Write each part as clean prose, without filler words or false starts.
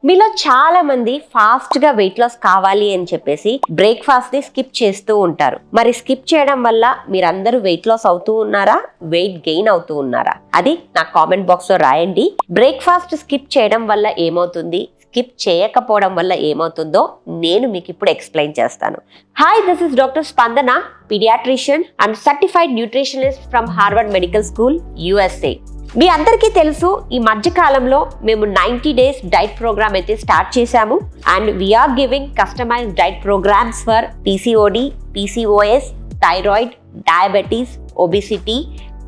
మీలో చాలా మంది ఫాస్ట్ గా వెయిట్ లాస్ కావాలి అని చెప్పేసి బ్రేక్ఫాస్ట్ ని స్కిప్ చేస్తూ ఉంటారు. మరి స్కిప్ చేయడం వల్ల మీరందరూ వెయిట్ లాస్ అవుతూ ఉన్నారా, వెయిట్ గెయిన్ అవుతూ ఉన్నారా? అది నా కామెంట్ బాక్స్ లో రాయండి. బ్రేక్ఫాస్ట్ స్కిప్ చేయడం వల్ల ఏమవుతుంది, స్కిప్ చేయకపోవడం వల్ల ఏమవుతుందో నేను మీకు ఇప్పుడు ఎక్స్ప్లెయిన్ చేస్తాను. Hi, this is doctor Spandana, paediatrician and certified nutritionist from Harvard medical school, USA. మీ అందరికీ తెలుసు, ఈ మధ్య కాలంలో మేము 90 days డైట్ ప్రోగ్రామ్ అయితే స్టార్ట్ చేశాము. And we are giving customized diet programs for PCOD, PCOS, thyroid, diabetes, obesity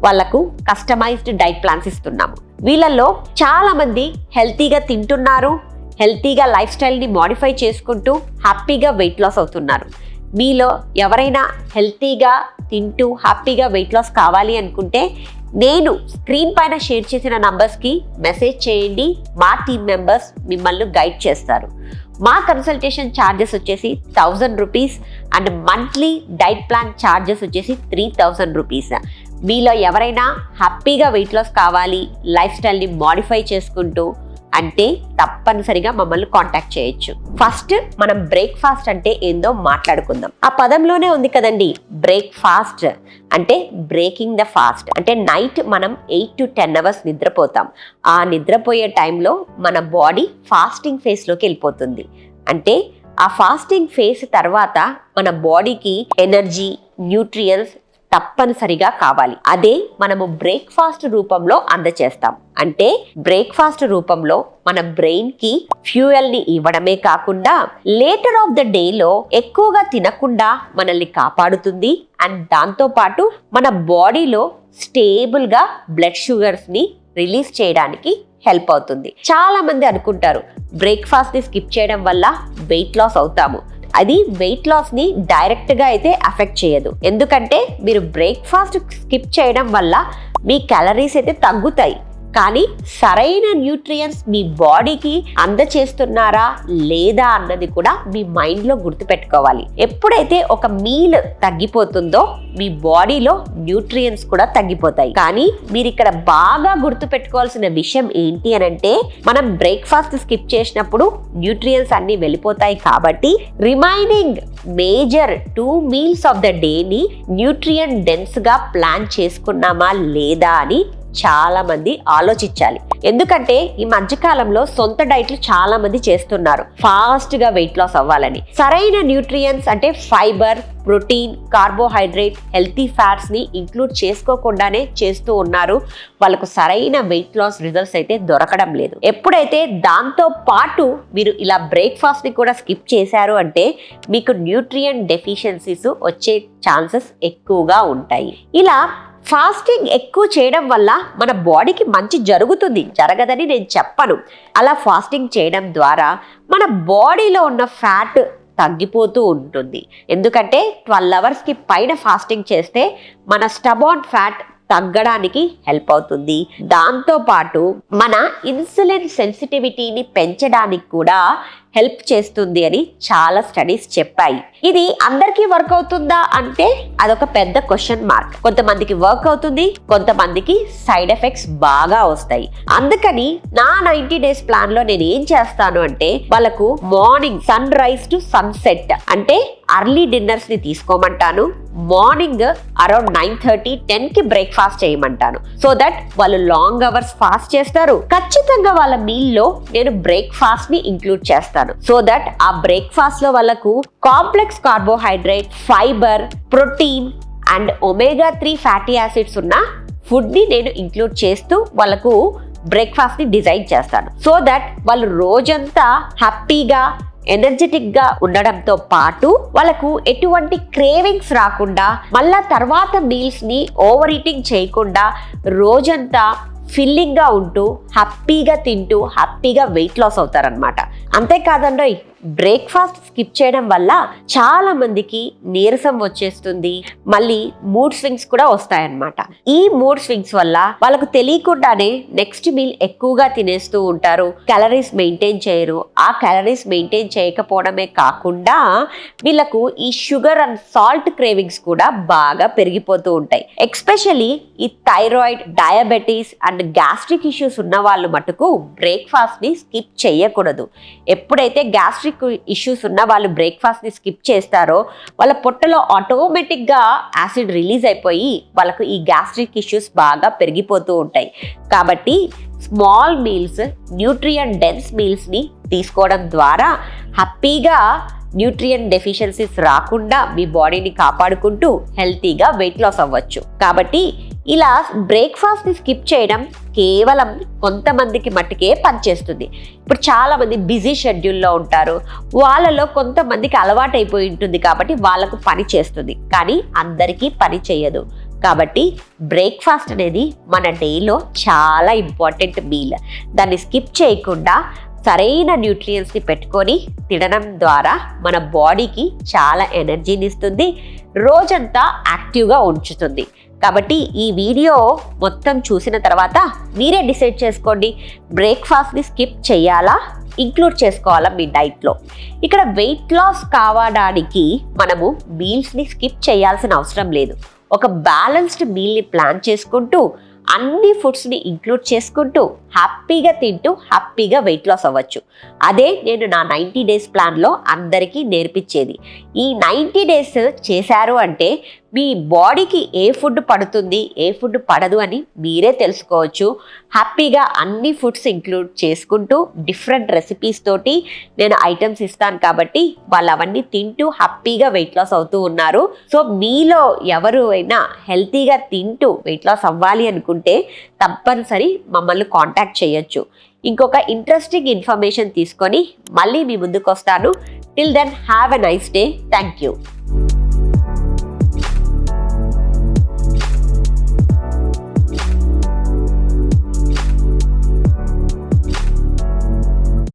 వాళ్ళకు కస్టమైజ్డ్ డైట్ ప్లాన్స్ ఇస్తున్నాము. వీళ్ళల్లో చాలా మంది హెల్తీగా తింటున్నారు, హెల్తీగా లైఫ్ స్టైల్ని మాడిఫై చేసుకుంటూ హ్యాపీగా వెయిట్ లాస్ అవుతున్నారు. మీలో ఎవరైనా హెల్తీగా తింటూ హ్యాపీగా వెయిట్ లాస్ కావాలి అనుకుంటే నేను స్క్రీన్ పైన షేర్ చేసిన నంబర్స్కి మెసేజ్ చేయండి. మా టీమ్ మెంబర్స్ మిమ్మల్ని గైడ్ చేస్తారు. మా కన్సల్టేషన్ ఛార్జెస్ వచ్చేసి 1000 rupees and monthly diet plan charges వచ్చేసి 3000 రూపీస్. మీలో ఎవరైనా హ్యాపీగా వెయిట్ లాస్ కావాలి, లైఫ్ స్టైల్ని మాడిఫై చేసుకుంటూ అంటే తప్పనిసరిగా మమ్మల్ని కాంటాక్ట్ చేయొచ్చు. ఫస్ట్ మనం బ్రేక్ఫాస్ట్ అంటే ఏందో మాట్లాడుకుందాం. ఆ పదంలోనే ఉంది కదండి, బ్రేక్ఫాస్ట్ అంటే బ్రేకింగ్ ద ఫాస్ట్. అంటే నైట్ మనం 8 to 10 hours నిద్రపోతాం. ఆ నిద్రపోయే టైంలో మన బాడీ ఫాస్టింగ్ ఫేజ్లోకి వెళ్ళిపోతుంది. అంటే ఆ ఫాస్టింగ్ ఫేజ్ తర్వాత మన బాడీకి ఎనర్జీ, న్యూట్రియన్స్ తప్పనిసరిగా కావాలి. అదే మనము బ్రేక్ఫాస్ట్ రూపంలో అందచేస్తాం. అంటే బ్రేక్ఫాస్ట్ రూపంలో మన బ్రెయిన్ కి ఫ్యూయల్ ని ఇవ్వడమే కాకుండా లేటర్ ఆఫ్ ద డేలో ఎక్కువగా తినకుండా మనల్ని కాపాడుతుంది. అండ్ దాంతో పాటు మన బాడీలో స్టేబుల్ గా బ్లడ్ షుగర్స్ ని రిలీజ్ చేయడానికి హెల్ప్ అవుతుంది. చాలా మంది అనుకుంటారు బ్రేక్ఫాస్ట్ ని స్కిప్ చేయడం వల్ల వెయిట్ లాస్ అవుతాము. అది వెయిట్ లాస్ ని డైరెక్ట్ గా అయితే అఫెక్ట్ చేయదు. ఎందుకంటే మీరు బ్రేక్ఫాస్ట్ స్కిప్ చేయడం వల్ల మీ క్యాలరీస్ అయితే తగ్గుతాయి, కానీ సరైన న్యూట్రియన్స్ మీ బాడీకి అందచేస్తున్నారా లేదా అన్నది కూడా మీ మైండ్లో గుర్తుపెట్టుకోవాలి. ఎప్పుడైతే ఒక మీల్ తగ్గిపోతుందో మీ బాడీలో న్యూట్రియన్స్ కూడా తగ్గిపోతాయి. కానీ మీరు ఇక్కడ బాగా గుర్తుపెట్టుకోవాల్సిన విషయం ఏంటి అని అంటే, మనం బ్రేక్ఫాస్ట్ స్కిప్ చేసినప్పుడు న్యూట్రియన్స్ అన్ని వెళ్ళిపోతాయి. కాబట్టి remaining major 2 meals of the డేని న్యూట్రియన్ డెన్స్ గా ప్లాన్ చేసుకున్నామా లేదా అని చాలా మంది ఆలోచించాలి. ఎందుకంటే ఈ మధ్యకాలంలో సొంత డైట్లు చాలా మంది చేస్తున్నారు ఫాస్ట్ గా వెయిట్ లాస్ అవ్వాలని. సరైన న్యూట్రియన్స్ అంటే fibre, protein, carbohydrate, healthy fats ని ఇంక్లూడ్ చేసుకోకుండానే చేస్తూ ఉన్నారు. వాళ్ళకు సరైన వెయిట్ లాస్ రిజల్ట్స్ అయితే దొరకడం లేదు. ఎప్పుడైతే దాంతో పాటు మీరు ఇలా బ్రేక్ఫాస్ట్ ని కూడా స్కిప్ చేశారు అంటే మీకు న్యూట్రియన్ డెఫిషియన్సీస్ వచ్చే ఛాన్సెస్ ఎక్కువగా ఉంటాయి. ఇలా ఫాస్టింగ్ ఎక్కువ చేయడం వల్ల మన బాడీకి మంచి జరుగుతుంది, జరగదని నేను చెప్పను. అలా ఫాస్టింగ్ చేయడం ద్వారా మన బాడీలో ఉన్న ఫ్యాట్ తగ్గిపోతూ ఉంటుంది. ఎందుకంటే 12 hours పైన ఫాస్టింగ్ చేస్తే మన స్టబాన్ ఫ్యాట్ తగ్గడానికి హెల్ప్ అవుతుంది. దాంతో పాటు మన ఇన్సులిన్ సెన్సిటివిటీని పెంచడానికి కూడా హెల్ప్ చేస్తుంది అని చాలా స్టడీస్ చెప్పాయి. ఇది అందరికీ వర్క్ అవుతుందా అంటే అదొక పెద్ద క్వశ్చన్ మార్క్. కొంతమందికి వర్క్ అవుతుంది, కొంతమందికి సైడ్ ఎఫెక్ట్స్ బాగా వస్తాయి. అందుకని నా 90 days ప్లాన్ లో నేను ఏం చేస్తాను అంటే, వాళ్ళకు morning sunrise to sunset అంటే అర్లీ డిన్నర్స్ ని తీసుకోమంటాను. మార్నింగ్ అరౌండ్ 9:30, 10కి బ్రేక్ఫాస్ట్ చేయమంటాను. సో దట్ వాళ్ళు లాంగ్ అవర్స్ ఫాస్ట్ చేస్తారు. ఖచ్చితంగా వాళ్ళ మీల్ లో నేను బ్రేక్ఫాస్ట్ ని ఇంక్లూడ్ చేస్తాను. సో దట్ ఆ బ్రేక్ఫాస్ట్ లో వాళ్ళకు complex carbohydrate, fibre, protein and omega 3 fatty acids ఉన్న ఫుడ్ ని నేను ఇంక్లూడ్ చేస్తూ వాళ్ళకు బ్రేక్ఫాస్ట్ ని డిజైన్ చేస్తాను. సో దట్ వాళ్ళు రోజంతా హ్యాపీగా ఎనర్జెటిక్ గా ఉండడంతో పాటు వాళ్ళకు ఎటువంటి క్రేవింగ్స్ రాకుండా, మళ్ళా తర్వాత మీల్స్ ని ఓవర్ ఈటింగ్ చేయకుండా రోజంతా ఫిల్లింగ్ గా ఉంటూ హ్యాపీగా తింటూ హ్యాపీగా వెయిట్ లాస్ అవుతారనమాట. అంతేకాదండి, బ్రేక్ఫాస్ట్ స్కిప్ చేయడం వల్ల చాలా మందికి నీరసం వచ్చేస్తుంది, మళ్ళీ మూడ్ స్వింగ్స్ కూడా వస్తాయన్నమాట. ఈ మూడ్ స్వింగ్స్ వల్ల వాళ్ళకు తెలియకుండానే నెక్స్ట్ మీల్ ఎక్కువగా తినేస్తూ ఉంటారు, క్యాలరీస్ మెయింటైన్ చేయరు. ఆ క్యాలరీస్ మెయింటైన్ చేయకపోవడమే కాకుండా వీళ్ళకు ఈ షుగర్ అండ్ సాల్ట్ క్రేవింగ్స్ కూడా బాగా పెరిగిపోతూ ఉంటాయి. ఎస్పెషల్లీ ఈ thyroid, diabetes and gastric issues ఉన్న వాళ్ళు మటుకు బ్రేక్ఫాస్ట్ ని స్కిప్ చేయకూడదు. ఎప్పుడైతే గ్యాస్ట్రిక్ ఇష్యూస్ ఉన్న వాళ్ళు బ్రేక్ఫాస్ట్ ని స్కిప్ చేస్తారో వాళ్ళ పొట్టలో ఆటోమేటిక్గా యాసిడ్ రిలీజ్ అయిపోయి వాళ్ళకు ఈ గ్యాస్ట్రిక్ ఇష్యూస్ బాగా పెరిగిపోతూ ఉంటాయి. కాబట్టి స్మాల్ మీల్స్, న్యూట్రియం డెన్స్ మీల్స్ని తీసుకోవడం ద్వారా హ్యాపీగా న్యూట్రియం డెఫిషియన్సీస్ రాకుండా మీ బాడీని కాపాడుకుంటూ హెల్తీగా వెయిట్ లాస్ అవ్వచ్చు. కాబట్టి ఇలా బ్రేక్ఫాస్ట్ని స్కిప్ చేయడం కేవలం కొంతమందికి మట్టుకే పనిచేస్తుంది. ఇప్పుడు చాలామంది బిజీ షెడ్యూల్లో ఉంటారు, వాళ్ళలో కొంతమందికి అలవాటు అయిపోయి ఉంటుంది కాబట్టి వాళ్ళకు పని చేస్తుంది, కానీ అందరికీ పని చేయదు. కాబట్టి బ్రేక్ఫాస్ట్ అనేది మన డేలో చాలా ఇంపార్టెంట్ మీల్. దాన్ని స్కిప్ చేయకుండా సరైన న్యూట్రియంట్స్ని పెట్టుకొని తినడం ద్వారా మన బాడీకి చాలా ఎనర్జీని ఇస్తుంది, రోజంతా యాక్టివ్గా ఉంచుతుంది. కాబట్టి ఈ వీడియో మొత్తం చూసిన తర్వాత మీరే డిసైడ్ చేసుకోండి, బ్రేక్ఫాస్ట్ని స్కిప్ చేయాలా, ఇంక్లూడ్ చేసుకోవాలా మీ డైట్లో. ఇక్కడ వెయిట్ లాస్ కావడానికి మనము మీల్స్ని స్కిప్ చేయాల్సిన అవసరం లేదు. ఒక బ్యాలెన్స్డ్ మీల్ని ప్లాన్ చేసుకుంటూ అన్ని ఫుడ్స్ని ఇంక్లూడ్ చేసుకుంటూ హ్యాపీగా తింటూ హ్యాపీగా వెయిట్ లాస్ అవ్వచ్చు. అదే నేను నా 90 డేస్ ప్లాన్లో అందరికీ నేర్పించేది. ఈ 90 డేస్ చేశారు అంటే మీ బాడీకి ఏ ఫుడ్ పడుతుంది, ఏ ఫుడ్ పడదు అని మీరే తెలుసుకోవచ్చు. హ్యాపీగా అన్ని ఫుడ్స్ ఇంక్లూడ్ చేసుకుంటూ డిఫరెంట్ రెసిపీస్ తోటి నేను ఐటమ్స్ ఇస్తాను కాబట్టి వాళ్ళు అవన్నీ తింటూ హ్యాపీగా వెయిట్ లాస్ అవుతూ ఉన్నారు. సో మీలో ఎవరు అయినా హెల్తీగా తింటూ వెయిట్ లాస్ అవ్వాలి అనుకుంటే తప్పనిసరి మమ్మల్ని కాంటాక్ట్ చేయొచ్చు. ఇంకొక ఇంట్రెస్టింగ్ ఇన్ఫర్మేషన్ తీసుకొని మళ్ళీ మీ ముందుకు వస్తాను. Till then have a nice day. Thank you.